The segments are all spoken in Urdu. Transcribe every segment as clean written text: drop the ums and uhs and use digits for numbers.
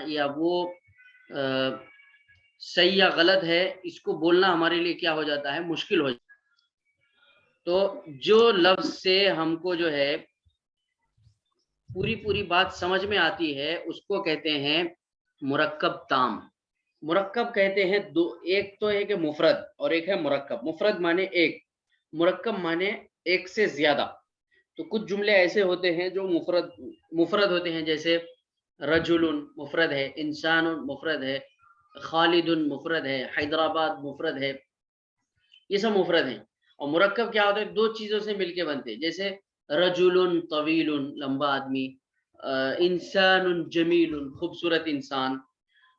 یا وہ صحیح یا غلط ہے، اس کو بولنا ہمارے لیے کیا ہو جاتا ہے، مشکل ہو جاتا ہے۔ تو جو لفظ سے ہم کو جو ہے پوری بات سمجھ میں آتی ہے اس کو کہتے ہیں مرکب تام۔ مرکب کہتے ہیں دو، ایک تو ہے کہ مفرد اور ایک ہے مرکب۔ مفرد مانے ایک، مرکب مانے ایک سے زیادہ۔ تو کچھ جملے ایسے ہوتے ہیں جو مفرد ہوتے ہیں، جیسے رجل مفرد ہے، انسان مفرد ہے، خالد مفرد ہے، حیدرآباد مفرد ہے، یہ سب مفرد ہیں۔ اور مرکب کیا ہوتا ہے، دو چیزوں سے مل کے بنتے ہیں، جیسے رجل طویل لمبا آدمی، انسان جمیل خوبصورت انسان۔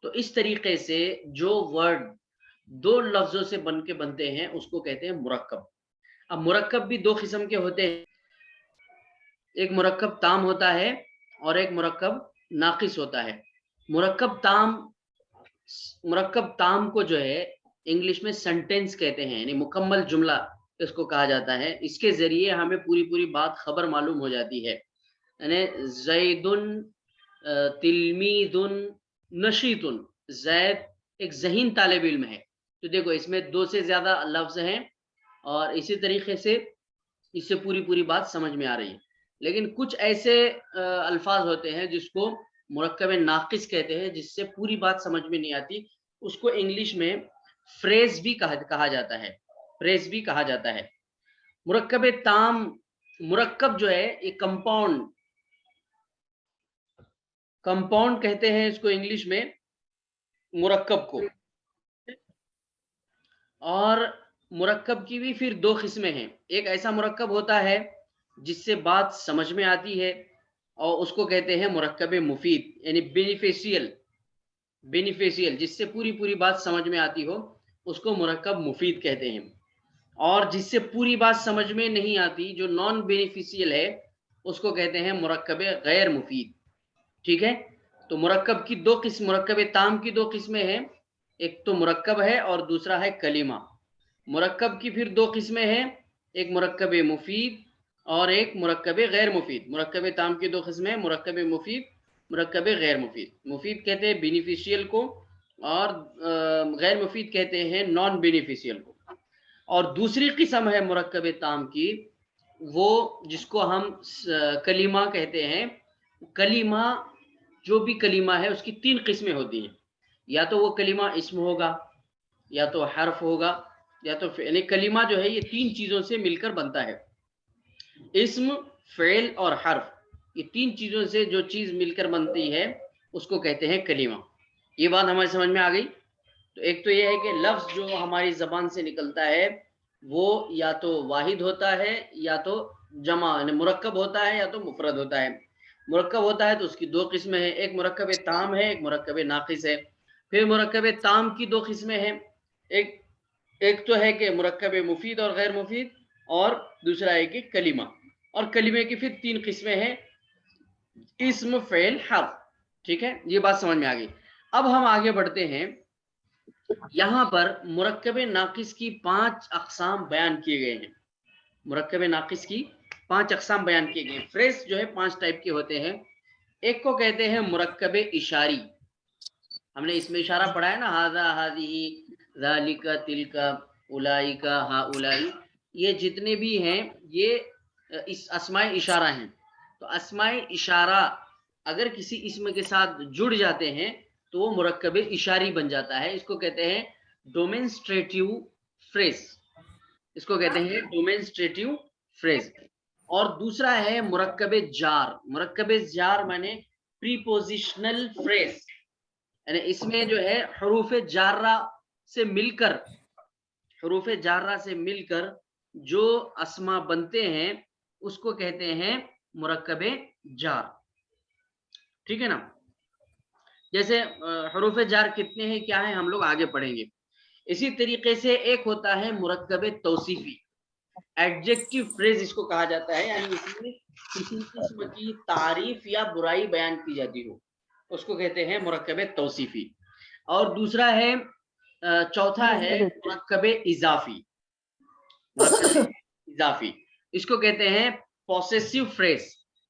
تو اس طریقے سے جو ورڈ دو لفظوں سے بن کے بنتے ہیں اس کو کہتے ہیں مرکب۔ اب مرکب بھی دو قسم کے ہوتے ہیں، ایک مرکب تام ہوتا ہے اور ایک مرکب ناقص ہوتا ہے۔ مرکب تام کو جو ہے انگلش میں سینٹینس کہتے ہیں، یعنی مکمل جملہ اس کو کہا جاتا ہے۔ اس کے ذریعے ہمیں پوری بات خبر معلوم ہو جاتی ہے، یعنی زید تلمید نشیط، زید ایک ذہین طالب علم ہے۔ تو دیکھو اس میں دو سے زیادہ لفظ ہیں اور اسی طریقے سے اس سے پوری بات سمجھ میں آ رہی ہے۔ لیکن کچھ ایسے الفاظ ہوتے ہیں جس کو مرکب ناقص کہتے ہیں، جس سے پوری بات سمجھ میں نہیں آتی، اس کو انگلش میں فریز بھی کہا جاتا ہے، فریز بھی کہا جاتا ہے۔ مرکب تام، مرکب جو ہے ایک کمپاؤنڈ کہتے ہیں اس کو انگلش میں، مرکب کو۔ اور مرکب کی بھی پھر دو قسمیں ہیں، ایک ایسا مرکب ہوتا ہے جس سے بات سمجھ میں آتی ہے اور اس کو کہتے ہیں مرکب مفید، یعنی بینیفیشیل، جس سے پوری بات سمجھ میں آتی ہو اس کو مرکب مفید کہتے ہیں۔ اور جس سے پوری بات سمجھ میں نہیں آتی، جو نان بینیفیشیل ہے، اس کو کہتے ہیں مرکب غیر مفید۔ ٹھیک ہے، تو مرکب کی دو قسم، مرکب تام کی دو قسمیں ہیں، ایک تو مرکب ہے اور دوسرا ہے کلمہ۔ مرکب کی پھر دو قسمیں ہیں، ایک مرکب مفید اور ایک مرکب غیر مفید۔ مرکب تام کی دو قسمیں، مرکب مفید، مرکب غیر مفید۔ مفید کہتے ہیں بینیفیشیل کو اور غیر مفید کہتے ہیں نان بینیفیشیل کو۔ اور دوسری قسم ہے مرکب تام کی، وہ جس کو ہم کلمہ کہتے ہیں۔ کلمہ، جو بھی کلمہ ہے اس کی تین قسمیں ہوتی ہیں، یا تو وہ کلمہ اسم ہوگا، یا تو حرف ہوگا، یا تو یعنی کلمہ جو ہے یہ تین چیزوں سے مل کر بنتا ہے، اسم، فعل اور حرف۔ یہ تین چیزوں سے جو چیز مل کر بنتی ہے اس کو کہتے ہیں کلمہ۔ یہ بات ہماری سمجھ میں آ گئی؟ تو ایک تو یہ ہے کہ لفظ جو ہماری زبان سے نکلتا ہے وہ یا تو واحد ہوتا ہے یا تو جمع، یعنی مرکب ہوتا ہے یا تو مفرد ہوتا ہے۔ مرکب ہوتا ہے تو اس کی دو قسمیں ہیں، ایک مرکب تام ہے، ایک مرکب ناقص ہے۔ پھر مرکب تام کی دو قسمیں ہیں، ایک تو ہے کہ مرکب مفید اور غیر مفید، اور دوسرا ہے کہ کلمہ۔ اور کلمے کی پھر تین قسمیں ہیں، اسم، فعل، حرف۔ ٹھیک ہے، یہ بات سمجھ میں آ گئی۔ اب ہم آگے بڑھتے ہیں، یہاں پر مرکب ناقص کی 5 اقسام بیان کیے گئے ہیں۔ مرکب ناقص کی 5 اقسام بیان کیے گئے ہیں۔ فریز جو ہے 5 ٹائپ کے ہوتے ہیں۔ ایک کو کہتے ہیں مرکب اشاری، ہم نے اس میں اشارہ پڑھا ہے نا، ھذا، ھذہ، ذالک، تلک، اولئک، ہؤلاء، یہ جتنے بھی ہیں یہ اسماء اشارہ ہیں۔ تو اسماء اشارہ اگر کسی اسم کے ساتھ جڑ جاتے ہیں تو وہ مرکب اشاری بن جاتا ہے، اس کو کہتے ہیں ڈومینسٹریٹیو فریز، اس کو کہتے ہیں ڈومینسٹریٹیو فریز۔ اور دوسرا ہے مرکب جار۔ مرکب جار مانے پریپوزیشنل فریز، یعنی اس میں جو ہے حروف جارہ سے مل کر جو اسما بنتے ہیں اس کو کہتے ہیں مرکب جار۔ ٹھیک ہے نا؟ جیسے حروف جار کتنے ہیں، کیا ہیں، ہم لوگ آگے پڑھیں گے۔ اسی طریقے سے ایک ہوتا ہے مرکب توصیفی، ایڈجیکٹیو فریز اس کو کہا جاتا ہے، یعنی اس میں کسی قسم کی تعریف یا برائی بیان کی جاتی ہو، اس کو کہتے ہیں مرکب توصیفی۔ اور دوسرا ہے، چوتھا ہے مرکب اضافی۔ مرکب اضافی اس کو کہتے ہیں پوسیسو فریز،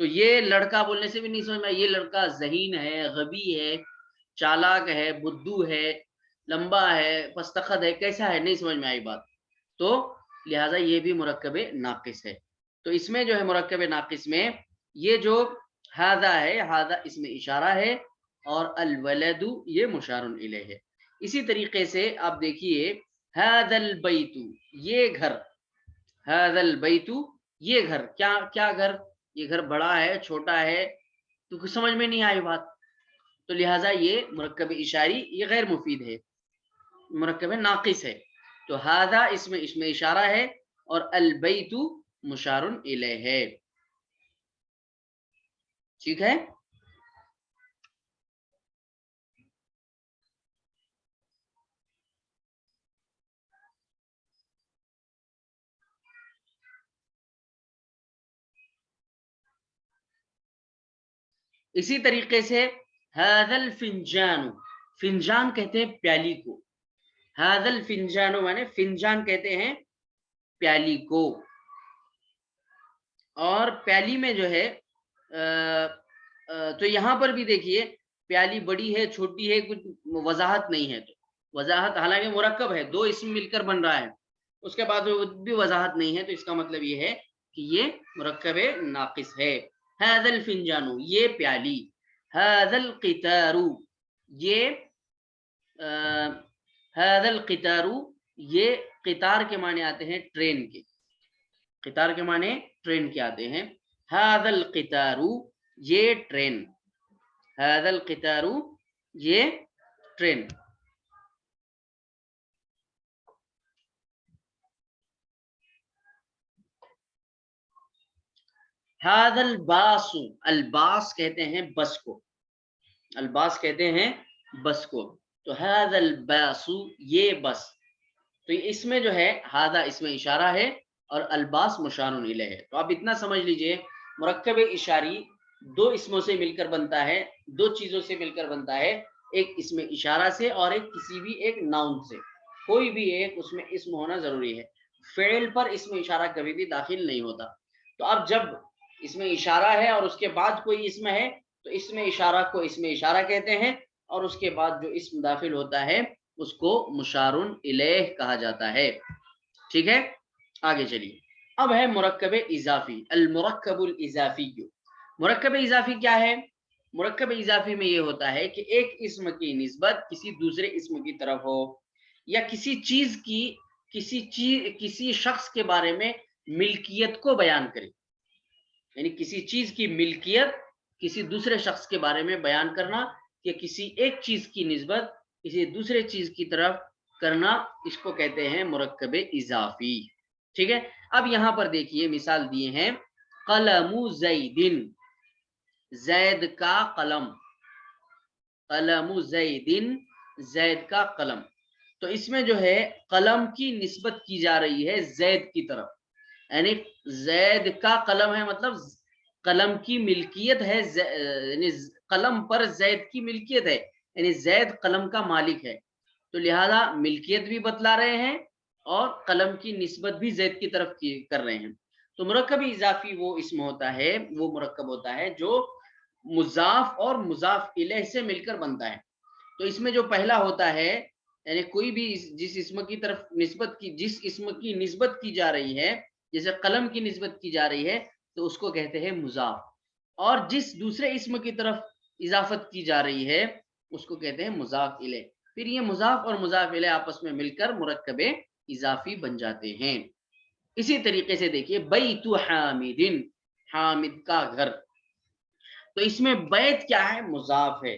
تو یہ لڑکا بولنے سے بھی نہیں سمجھ میں، یہ لڑکا ذہین ہے، غبی ہے، چالاک ہے، بدو ہے، لمبا ہے، پستخد ہے، کیسا ہے، نہیں سمجھ میں آئی بات. تو لہٰذا یہ بھی مرکب ناقص ہے. تو اس میں جو ہے مرکب ناقص میں یہ جو ہاذا ہے، ہاذا اس میں اشارہ ہے، اور الولد یہ مشار الیہ ہے. اسی طریقے سے آپ دیکھیے ہاذا البیت، یہ گھر، ہاذا البیت یہ گھر، کیا گھر، یہ گھر بڑا ہے چھوٹا ہے، تو کچھ سمجھ میں نہیں آئی بات. تو لہٰذا یہ مرکب اشاری یہ غیر مفید ہے، مرکب ناقص ہے. تو ہاذا اس میں اشارہ ہے، اور البیت مشار الیہ ہے. ٹھیک ہے. اسی طریقے سے هذا الفنجان، فنجان کہتے ہیں پیالی کو، هذا الفنجان مانے فنجان کہتے ہیں پیالی کو. اور پیالی میں جو ہے تو یہاں پر بھی دیکھیے پیالی بڑی ہے چھوٹی ہے، کچھ وضاحت نہیں ہے. تو وضاحت حالانکہ مرکب ہے، دو اسم مل کر بن رہا ہے، اس کے بعد بھی وضاحت نہیں ہے، تو اس کا مطلب یہ ہے کہ یہ مرکب ناقص ہے. هذا الفنجان یہ پیالی، هذا القطار یہ هذا القطار یہ قطار کے معنی آتے ہیں ٹرین کے، قطار کے معنی ٹرین کے آتے ہیں. هذا القطار یہ ٹرین، هذا القطار یہ ٹرین. هذا الباص، الباص کہتے ہیں بس کو، الباص کہتے ہیں بس کو. تو هذا الباص یہ بس. تو اس میں جو ہے هذا اس میں اشارہ ہے، اور الباس مشار الیہ ہے. تو آپ اتنا سمجھ لیجئے مرکب اشاری دو اسموں سے مل کر بنتا ہے، دو چیزوں سے مل کر بنتا ہے، ایک اسم اشارہ سے اور ایک کسی بھی ایک ناؤن سے. کوئی بھی ایک اس میں اسم ہونا ضروری ہے، فعل پر اسم اشارہ کبھی بھی داخل نہیں ہوتا. تو اب جب اسم اشارہ ہے اور اس کے بعد کوئی اسم ہے تو اسم اشارہ کو اسم اشارہ کہتے ہیں، اور اس کے بعد جو اسم داخل ہوتا ہے اس کو مشار الیہ کہا جاتا ہے. ٹھیک ہے. آگے چلیے. اب ہے مرکب اضافی، المرکب الاضافی. مرکب اضافی کیا ہے؟ مرکب اضافی میں یہ ہوتا ہے کہ ایک اسم کی نسبت کسی دوسرے اسم کی طرف ہو، یا کسی چیز کی کسی شخص کے بارے میں ملکیت کو بیان کرے. یعنی کسی چیز کی ملکیت کسی دوسرے شخص کے بارے میں بیان کرنا، کہ کسی ایک چیز کی نسبت کسی دوسرے چیز کی طرف کرنا، اس کو کہتے ہیں مرکب اضافی. ٹھیک ہے. اب یہاں پر دیکھیے مثال دیے ہیں، قلم زیدن، زید کا قلم، قلم زیدن زید کا قلم. تو اس میں جو ہے قلم کی نسبت کی جا رہی ہے زید کی طرف، یعنی زید کا قلم ہے مطلب قلم کی ملکیت ہے، یعنی قلم پر زید کی ملکیت ہے، یعنی زید قلم کا مالک ہے. تو لہذا ملکیت بھی بتلا رہے ہیں اور قلم کی نسبت بھی زید کی طرف کر رہے ہیں. تو مرکب اضافی وہ اسم ہوتا ہے، وہ مرکب ہوتا ہے جو مضاف اور مضاف الیہ سے مل کر بنتا ہے. تو اس میں جو پہلا ہوتا ہے، یعنی کوئی بھی جس اسم کی طرف جس اسم کی نسبت کی جا رہی ہے، جیسے قلم کی نسبت کی جا رہی ہے تو اس کو کہتے ہیں مضاف، اور جس دوسرے اسم کی طرف اضافت کی جا رہی ہے اس کو کہتے ہیں مضاف الیہ. پھر یہ مضاف اور مضاف الیہ آپس میں مل کر مرکب اضافی بن جاتے ہیں. اسی طریقے سے دیکھیے بیت حامد، حامد کا گھر. تو اس میں بیت کیا ہے؟ مضاف ہے،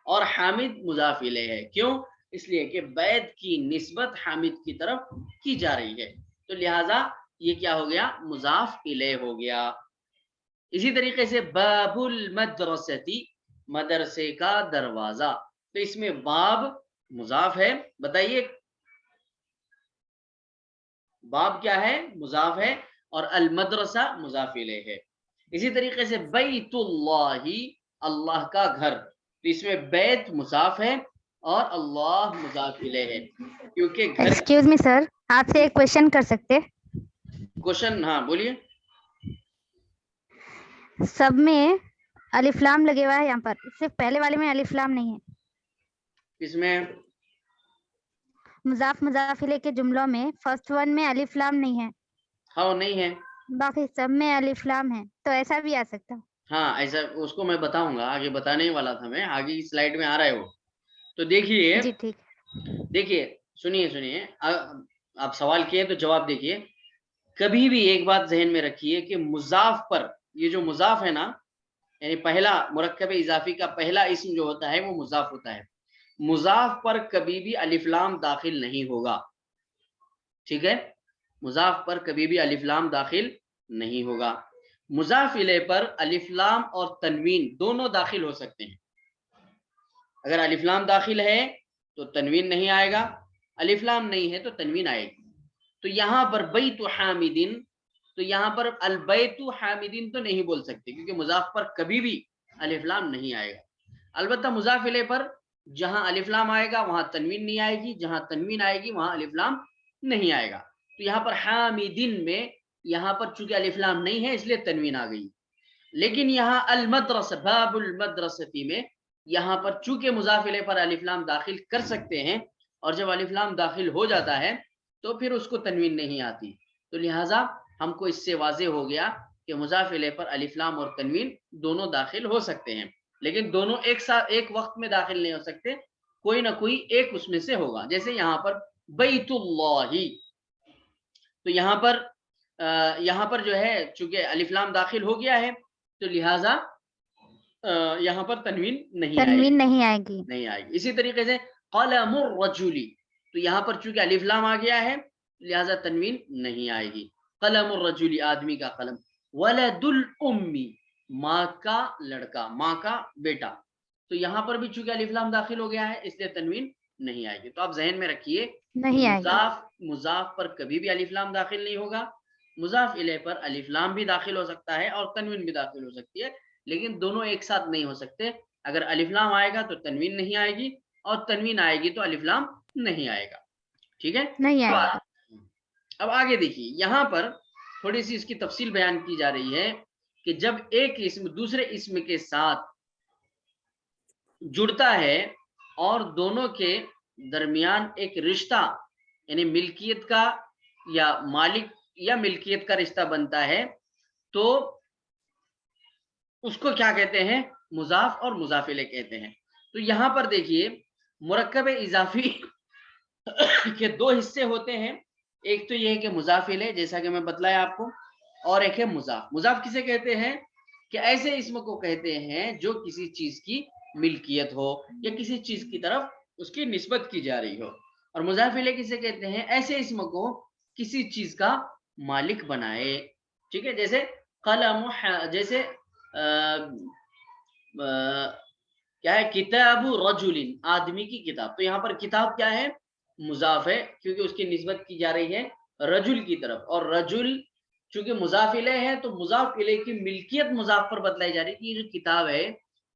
اور حامد مضاف الیہ ہے. کیوں؟ اس لیے کہ بیت کی نسبت حامد کی طرف کی جا رہی ہے، تو لہٰذا یہ کیا ہو گیا؟ مضاف الیہ ہو گیا. اسی طریقے سے باب المدرستی، مدرسے کا دروازہ. تو اس میں باب مضاف ہے، بتائیے باب کیا ہے؟ مضاف ہے، اور المدرسہ مضاف الیہ ہے. اسی طریقے سے بیت اللہ، اللہ کا گھر. تو اس میں بیت مضاف ہے اور اللہ مضاف الیہ ہے، کیونکہ گھر. ایکسکیوز می سر، آپ سے ایک کوشچن کر سکتے؟ کوشچن؟ ہاں بولیے. سب میں الف لام لگے ہوا ہے یہاں پر, صرف پہلے والے میں الف لام نہیں ہے. اس میں مضاف مضاف الیہ کے جملوں میں فرسٹ ون میں الف لام نہیں ہے, ہاں نہیں ہے, باقی سب میں الف لام ہے, تو ایسا بھی آ سکتا. ہاں ایسا اس کو میں بتاؤں گا, آگے بتانے والا تھا میں, آگے کی سلائیڈ میں آ رہا ہے وہ. تو دیکھیے جی ٹھیک. دیکھیے سنیے آپ سوال کیے تو جواب دیکھیے. کبھی بھی ایک بات ذہن میں رکھیے کہ مضاف پر, یہ جو مضاف ہے نا, یعنی پہلا مرکب اضافی کا پہلا اسم جو ہوتا ہے وہ مضاف ہوتا ہے. مضاف پر کبھی بھی الف لام داخل نہیں ہوگا, ٹھیک ہے, مضاف پر کبھی بھی الف لام داخل نہیں ہوگا. مضاف الیہ پر الف لام اور تنوین دونوں داخل ہو سکتے ہیں. اگر الف لام داخل ہے تو تنوین نہیں آئے گا, الف لام نہیں ہے تو تنوین آئے گی. تو یہاں پر بیت حامدین, تو یہاں پر البیت حامدین تو نہیں بول سکتے کیونکہ مضاف پر کبھی بھی الف لام نہیں آئے گا. البتہ مضاف الیہ پر جہاں الف لام آئے گا وہاں تنوین نہیں آئے گی, جہاں تنوین آئے گی وہاں الف لام نہیں آئے گا. تو یہاں پر حامدین میں یہاں پر چونکہ الف لام نہیں ہے اس لیے تنوین آ گئی. لیکن یہاں المدرسہ باب المدرستی میں یہاں پر چونکہ مضاف الیہ پر الف لام داخل کر سکتے ہیں, اور جب الف لام داخل ہو جاتا ہے تو پھر اس کو تنوین نہیں آتی. تو لہٰذا ہم کو اس سے واضح ہو گیا کہ مضاف الیہ پر الف لام اور تنوین دونوں داخل ہو سکتے ہیں, لیکن دونوں ایک ساتھ ایک وقت میں داخل نہیں ہو سکتے, کوئی نہ کوئی ایک اس میں سے ہوگا. جیسے یہاں پر بیت اللہ, تو یہاں پر جو ہے چونکہ الف لام داخل ہو گیا ہے تو لہٰذا یہاں پر تنوین نہیں آئے تنوین گی, نہیں آئے گی. نہیں آئے گی. اسی طریقے سے قلم الرجل, تو یہاں پر چونکہ الف لام آ گیا ہے لہٰذا تنوین نہیں آئے گی. قلم الرجل آدمی کا قلم. ولد الام, ماں کا لڑکا, ماں کا بیٹا, تو یہاں پر بھی چونکہ الف لام داخل ہو گیا ہے اس لیے تنوین نہیں آئے گی. تو آپ ذہن میں رکھیے کہ نہیں آئے گی. مضاف پر کبھی بھی الف لام داخل نہیں ہوگا, مضاف الیہ پر الف لام بھی داخل ہو سکتا ہے اور تنوین بھی داخل ہو سکتی ہے, لیکن دونوں ایک ساتھ نہیں ہو سکتے. اگر الف لام آئے گا تو تنوین نہیں آئے گی, اور تنوین آئے گی تو الف لام نہیں آئے گا, ٹھیک ہے. نہیں آئے گی. اب آگے دیکھیے, یہاں پر تھوڑی سی اس کی تفصیل بیان کی جا رہی ہے کہ جب ایک اسم دوسرے اسم کے ساتھ جڑتا ہے اور دونوں کے درمیان ایک رشتہ یعنی ملکیت کا یا مالک یا ملکیت کا رشتہ بنتا ہے تو اس کو کیا کہتے ہیں, مضاف اور مضاف الیہ کہتے ہیں. تو یہاں پر دیکھیے مرکب اضافی کے دو حصے ہوتے ہیں, ایک تو یہ ہے کہ مضاف الیہ جیسا کہ میں بتلایا آپ کو, اور ایک ہے مضاف. مضاف کسے کہتے ہیں کہ ایسے اسم کو کہتے ہیں جو کسی چیز کی ملکیت ہو یا کسی چیز کی طرف اس کی نسبت کی جا رہی ہو, اور مضاف الیہ کسے کہتے ہیں ایسے اسم کو کسی چیز کا مالک بنائے, ٹھیک ہے. جیسے قلم, جیسے کیا ہے کتاب رجل, آدمی کی کتاب, تو یہاں پر کتاب کیا ہے, مضاف ہے کیونکہ اس کی نسبت کی جا رہی ہے رجل کی طرف, اور رجل چونکہ مضاف الیہ ہے تو مضاف الیہ کی ملکیت مضاف پر بتلائی جا رہی ہے کہ یہ جو کتاب ہے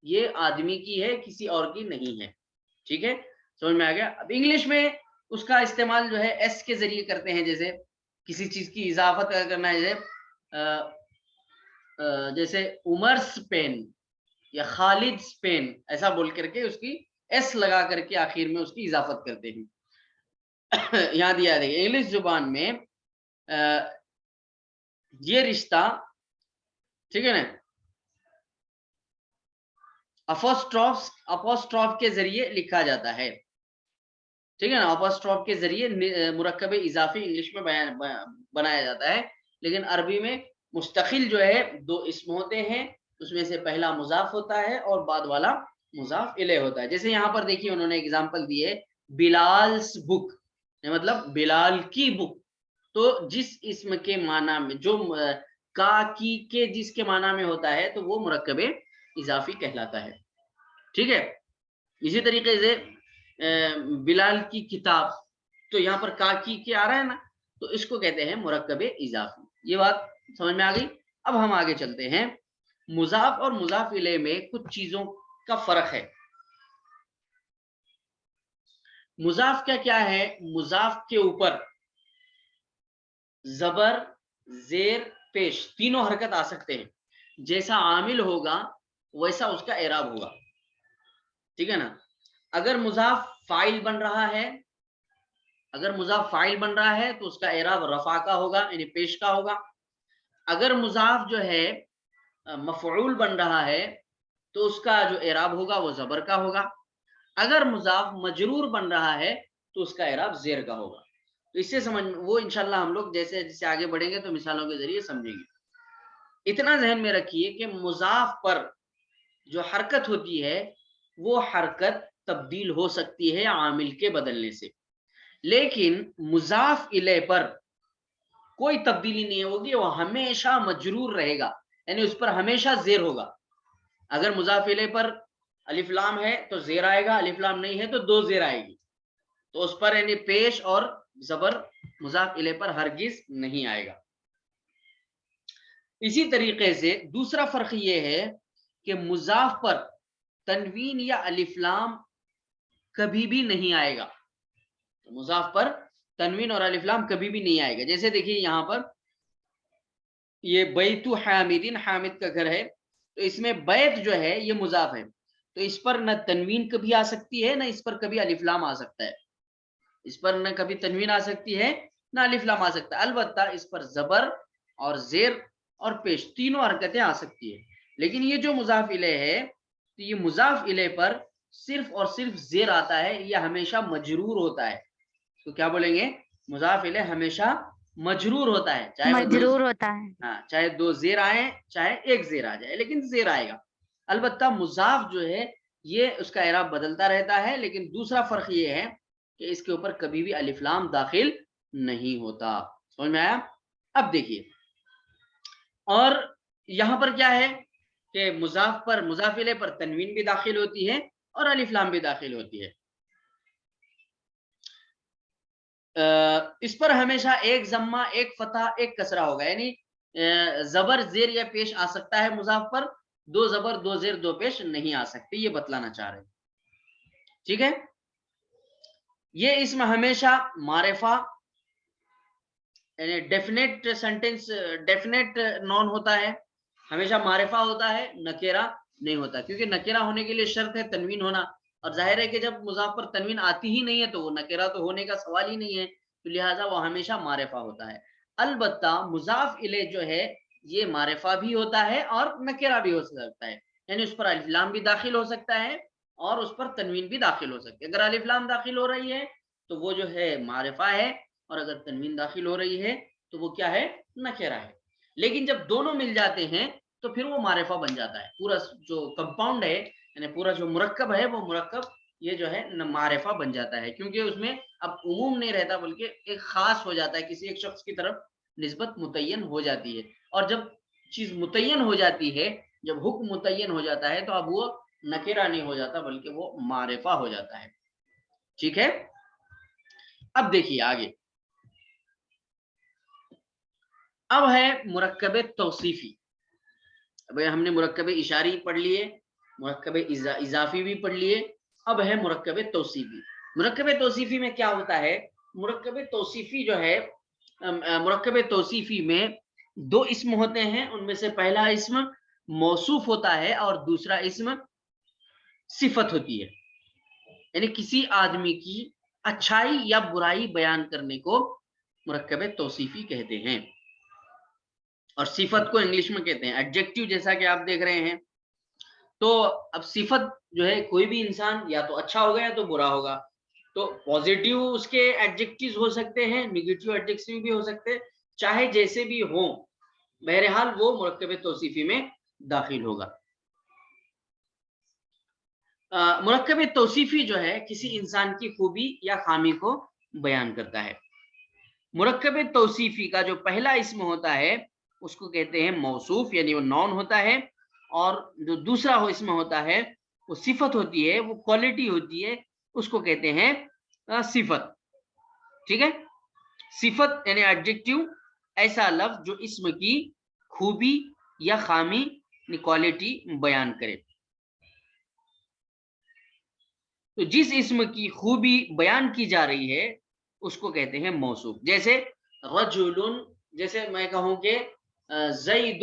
یہ آدمی کی ہے کسی اور کی نہیں ہے, ٹھیک ہے, سمجھ میں آ گیا. اب انگلش میں اس کا استعمال جو ہے ایس کے ذریعے کرتے ہیں, جیسے کسی چیز کی اضافت کرنا ہے, جیسے عمر پین یا خالد پین, ایسا بول کر کے اس کی ایس لگا کر کے آخر میں اس کی اضافت کرتے ہیں. یہاں دیا دیکھیں انگلش زبان میں یہ رشتہ, ٹھیک ہے نا, اپوسٹروف کے ذریعے لکھا جاتا ہے, ٹھیک ہے نا. اپوسٹروف کے ذریعے مرکب اضافی انگلش میں بنایا جاتا ہے, لیکن عربی میں مستقل جو ہے دو اسم ہوتے ہیں, اس میں سے پہلا مضاف ہوتا ہے اور بعد والا مضاف الیہ ہوتا ہے. جیسے یہاں پر دیکھیے انہوں نے ایگزامپل دی ہے بلال's بک, مطلب بلال کی بک, تو جس اسم کے معنی میں جو کا کی کے جس کے معنی میں ہوتا ہے تو وہ مرکب اضافی کہلاتا ہے, ٹھیک ہے. اسی طریقے سے بلال کی کتاب, تو یہاں پر کا کی کے آ رہا ہے نا, تو اس کو کہتے ہیں مرکب اضافی. یہ بات سمجھ میں آ گئی. اب ہم آگے چلتے ہیں, مضاف اور مضاف الیہ میں کچھ چیزوں کا فرق ہے. مضاف کیا ہے, مضاف کے اوپر زبر, زیر, پیش تینوں حرکت آ سکتے ہیں. جیسا عامل ہوگا ویسا اس کا اعراب ہوگا، ٹھیک ہے نا. اگر مضاف فاعل بن رہا ہے، اگر مضاف فاعل بن رہا ہے تو اس کا اعراب رفع کا ہوگا، یعنی پیش کا ہوگا. اگر مضاف جو ہے مفعول بن رہا ہے تو اس کا جو اعراب ہوگا وہ زبر کا ہوگا. اگر مضاف مجرور بن رہا ہے تو اس کا اعراب زیر کا ہوگا. تو اس سے سمجھ وہ انشاءاللہ ہم لوگ جیسے جیسے آگے بڑھیں گے تو مثالوں کے ذریعے سمجھیں گے. اتنا ذہن میں رکھیے کہ مضاف پر جو حرکت ہوتی ہے وہ حرکت تبدیل ہو سکتی ہے عامل کے بدلنے سے، لیکن مضاف الیہ پر کوئی تبدیلی نہیں ہوگی، وہ ہمیشہ مجرور رہے گا، یعنی اس پر ہمیشہ زیر ہوگا. اگر مضاف الیہ پر الف لام ہے تو زیر آئے گا، الف لام نہیں ہے تو دو زیر آئے گی، تو اس پر یعنی پیش اور زبر مضاف الیہ پر ہرگز نہیں آئے گا. اسی طریقے سے دوسرا فرق یہ ہے کہ مضاف پر تنوین یا الف لام کبھی بھی نہیں آئے گا. مضاف پر تنوین اور الف لام کبھی بھی نہیں آئے گا. جیسے دیکھیے یہاں پر یہ بیت حامدین، حامد کا گھر ہے، تو اس میں بیت جو ہے یہ مضاف ہے، تو اس پر نہ تنوین کبھی آ سکتی ہے نہ اس پر کبھی الف لام آ سکتا ہے. اس پر نہ کبھی تنوین آ سکتی ہے نہ الف لام آ سکتا ہے. البتہ اس پر زبر اور زیر اور پیش تینوں حرکتیں آ سکتی ہے. لیکن یہ جو مضاف الیہ ہے تو یہ مضاف الیہ پر صرف اور صرف زیر آتا ہے، یہ ہمیشہ مجرور ہوتا ہے. تو کیا بولیں گے؟ مضاف الیہ ہمیشہ مجرور ہوتا ہے، چاہے وہ مجرور ہوتا ہے. ہاں چاہے دو زیر آئے چاہے ایک زیر آ جائے، لیکن زیر آئے گا. البتہ مضاف جو ہے یہ اس کا اعراب بدلتا رہتا ہے، لیکن دوسرا فرق یہ ہے کہ اس کے اوپر کبھی بھی الف لام داخل نہیں ہوتا. سمجھ میں آیا؟ اب دیکھیے، اور یہاں پر کیا ہے کہ مضاف پر مضاف الیہ پر تنوین بھی داخل ہوتی ہے اور الف لام بھی داخل ہوتی ہے. اس پر ہمیشہ ایک ضمہ، ایک فتح، ایک کسرہ ہوگا، یعنی زبر زیر یا پیش آ سکتا ہے مضاف پر، دو زبر دو زیر دو پیش نہیں آ سکتے، یہ بتلانا چاہ رہے ہیں. ٹھیک ہے، یہ اسم ہمیشہ معرفہ یعنی ڈیفینیٹ سینٹینس، ڈیفینیٹ نون ہوتا ہے، ہمیشہ معرفہ ہوتا ہے، نکیرہ نہیں ہوتا، کیونکہ نکیرہ ہونے کے لیے شرط ہے تنوین ہونا، اور ظاہر ہے کہ جب مضاف پر تنوین آتی ہی نہیں ہے تو وہ نکیرہ تو ہونے کا سوال ہی نہیں ہے، تو لہٰذا وہ ہمیشہ معرفہ ہوتا ہے. البتہ مضاف الیہ جو ہے یہ معرفہ بھی ہوتا ہے اور نکیرہ بھی ہو سکتا ہے، یعنی اس پر الف لام بھی داخل ہو سکتا ہے اور اس پر تنوین بھی داخل ہو سکتی ہے. اگر الف لام داخل ہو رہی ہے تو وہ جو ہے معرفہ ہے، اور اگر تنوین داخل ہو رہی ہے تو وہ کیا ہے؟ نکیرہ ہے. لیکن جب دونوں مل جاتے ہیں تو پھر وہ معرفہ بن جاتا ہے. پورا جو کمپاؤنڈ ہے یعنی پورا جو مرکب ہے وہ مرکب یہ جو ہے معرفہ بن جاتا ہے، کیونکہ اس میں اب عموم نہیں رہتا بلکہ ایک خاص ہو جاتا ہے، کسی ایک شخص کی طرف نسبت متعین ہو جاتی ہے. اور جب چیز متعین ہو جاتی ہے، جب حکم متعین ہو جاتا ہے تو اب وہ نکیرہ نہیں ہو جاتا بلکہ وہ معرفہ ہو جاتا ہے. ٹھیک ہے، اب دیکھیے آگے، اب ہے مرکب توصیفی. اب ہم نے مرکب اشاری پڑھ لیے، مرکب اضافی بھی پڑھ لیے، اب ہے مرکب توصیفی. مرکب توصیفی میں کیا ہوتا ہے؟ مرکب توصیفی جو ہے، مرکب توصیفی میں دو اسم ہوتے ہیں، ان میں سے پہلا اسم موصوف ہوتا ہے اور دوسرا اسم صفت ہوتی ہے. یعنی کسی آدمی کی اچھائی یا برائی بیان کرنے کو مرکب توصیفی کہتے ہیں، اور صفت کو انگلش میں کہتے ہیں ایڈجیکٹیو، جیسا کہ آپ دیکھ رہے ہیں. تو اب صفت جو ہے کوئی بھی انسان یا تو اچھا ہوگا یا تو برا ہوگا، تو پوزیٹیو اس کے ایڈجیکٹیوز ہو سکتے ہیں، نیگیٹیو ایڈجیکٹیو بھی ہو سکتے ہیں، چاہے جیسے بھی ہوں، بہرحال وہ مرکب توصیفی میں داخل ہوگا. مرکب توصیفی جو ہے کسی انسان کی خوبی یا خامی کو بیان کرتا ہے. مرکب توصیفی کا جو پہلا اسم ہوتا ہے اس کو کہتے ہیں موصوف، یعنی وہ نون ہوتا ہے، اور جو دوسرا وہ اسم ہوتا ہے وہ صفت ہوتی ہے، وہ کوالٹی ہوتی ہے، اس کو کہتے ہیں صفت. ٹھیک ہے، صفت یعنی ایڈجیکٹیو، ایسا لفظ جو اسم کی خوبی یا خامی کوالٹی بیان کرے. تو جس اسم کی خوبی بیان کی جا رہی ہے اس کو کہتے ہیں موصوف. جیسے رجل، جیسے میں کہوں کہ زید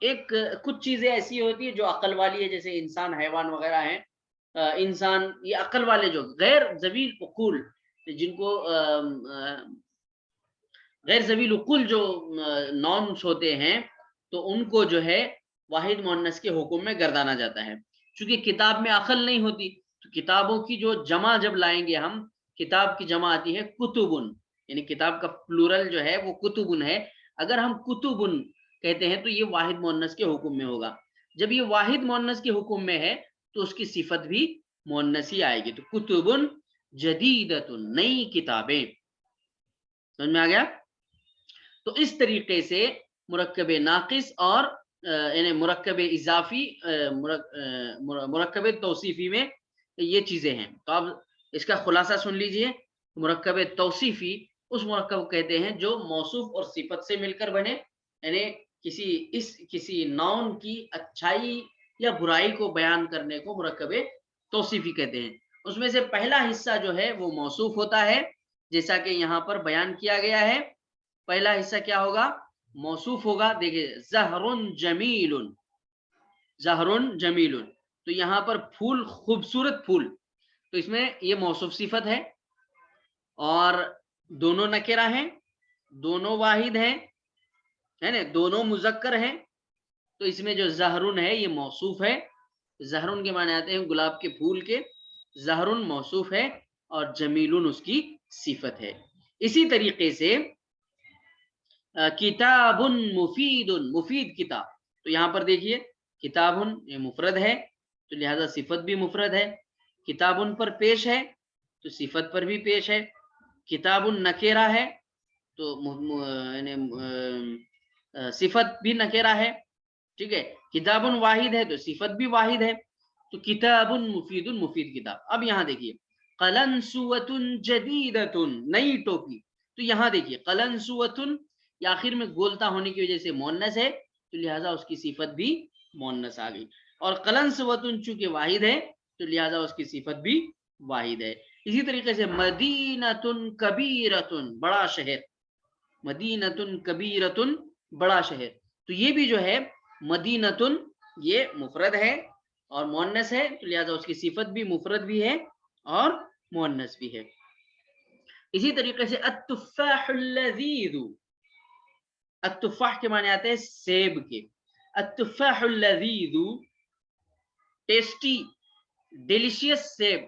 ایک کچھ چیزیں ایسی ہوتی ہیں جو عقل والی ہے، جیسے انسان، حیوان وغیرہ ہیں. انسان یہ عقل والے جو غیر ذوی العقول، جن کو غیر ذوی العقول جو نارمس ہوتے ہیں، تو ان کو جو ہے واحد مؤنث کے حکم میں گردانا جاتا ہے. چونکہ کتاب میں عقل نہیں ہوتی، تو کتابوں کی جو جمع جب لائیں گے ہم، کتاب کی جمع آتی ہے کتبن، یعنی کتاب کا پلورل جو ہے وہ کتبن ہے. اگر ہم کتبن کہتے ہیں تو یہ واحد مؤنث کے حکم میں ہوگا. جب یہ واحد مؤنث کے حکم میں ہے تو اس کی صفت بھی مؤنث ہی آئے گی. تو کتبن جدیدۃ، نئی کتابیں. سمجھ میں آ گیا؟ تو اس طریقے سے مرکب ناقص اور یعنی مرکب اضافی، مرکب توصیفی میں یہ چیزیں ہیں. تو اب اس کا خلاصہ سن لیجئے. مرکب توصیفی اس مرکب کو کہتے ہیں جو موصوف اور صفت سے مل کر بنے، یعنی کسی ناؤن کی اچھائی یا برائی کو بیان کرنے کو مرکب توصیفی کہتے ہیں. اس میں سے پہلا حصہ جو ہے وہ موصوف ہوتا ہے، جیسا کہ یہاں پر بیان کیا گیا ہے. پہلا حصہ کیا ہوگا؟ موصوف ہوگا. دیکھیں زہر جمیل، زہر جمیل، تو یہاں پر پھول، خوبصورت پھول، تو اس میں یہ موصوف صفت ہے. اور دونوں نکرہ ہیں، دونوں واحد ہیں، ہے نا، دونوں مذکر ہیں. تو اس میں جو زہرن ہے یہ موصوف ہے. زہرن کے معنی آتے ہیں گلاب کے پھول کے. زہرن موصوف ہے اور جمیلن اس کی صفت ہے. اسی طریقے سے کتاب مفید، مفید کتاب، تو یہاں پر دیکھیے کتاب یہ مفرد ہے تو لہذا صفت بھی مفرد ہے. کتاب پر پیش ہے تو صفت پر بھی پیش ہے. کتاب نکیرہ ہے تو صفت بھی نکیرہ ہے. ٹھیک ہے. کتاب واحد ہے تو صفت بھی واحد ہے. تو کتاب مفید، مفید کتاب. اب یہاں دیکھیے قلنسوۃ جدیدۃ، نئی ٹوپی. تو یہاں دیکھیے قلنسوۃ یہ آخر میں گولتا ہونے کی وجہ سے مؤنث ہے تو لہٰذا اس کی صفت بھی مؤنث آ گئی. اور قلنسوۃ چونکہ واحد ہے تو لہٰذا اس کی صفت بھی واحد ہے. اسی طریقے سے مدینۃ کبیرۃ، بڑا شہر. مدینۃ کبیرۃ، بڑا شہر. تو یہ بھی جو ہے مدینۃ یہ مفرد ہے اور مؤنث ہے تو لہٰذا اس کی صفت بھی مفرد بھی ہے اور مؤنث بھی ہے. اسی طریقے سے التفاح اللذیذ، التفاح کے معنی آتے ہیں سیب کے. التفاح اللذیذ، ٹیسٹی، ڈیلیشیس سیب،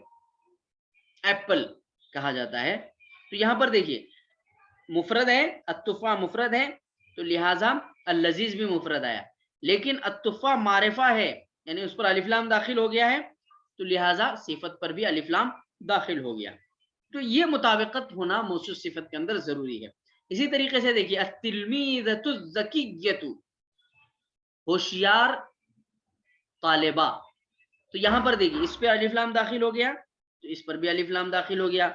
ایپل کہا جاتا ہے. تو یہاں پر دیکھیے مفرد ہے، التفاح مفرد ہے تو لہٰذا اللذیذ بھی مفرد آیا. لیکن التفاح معرفہ ہے یعنی اس پر الف لام داخل ہو گیا ہے تو لہٰذا صفت پر بھی الف لام داخل ہو گیا. تو یہ مطابقت ہونا موصوف صفت کے اندر ضروری ہے. اسی طریقے سے دیکھیے التلمیذۃ الذکیۃ، ہوشیار طالبہ. تو یہاں پر دیکھیے اس پہ الف لام داخل ہو گیا تو اس پر بھی الف لام داخل ہو گیا.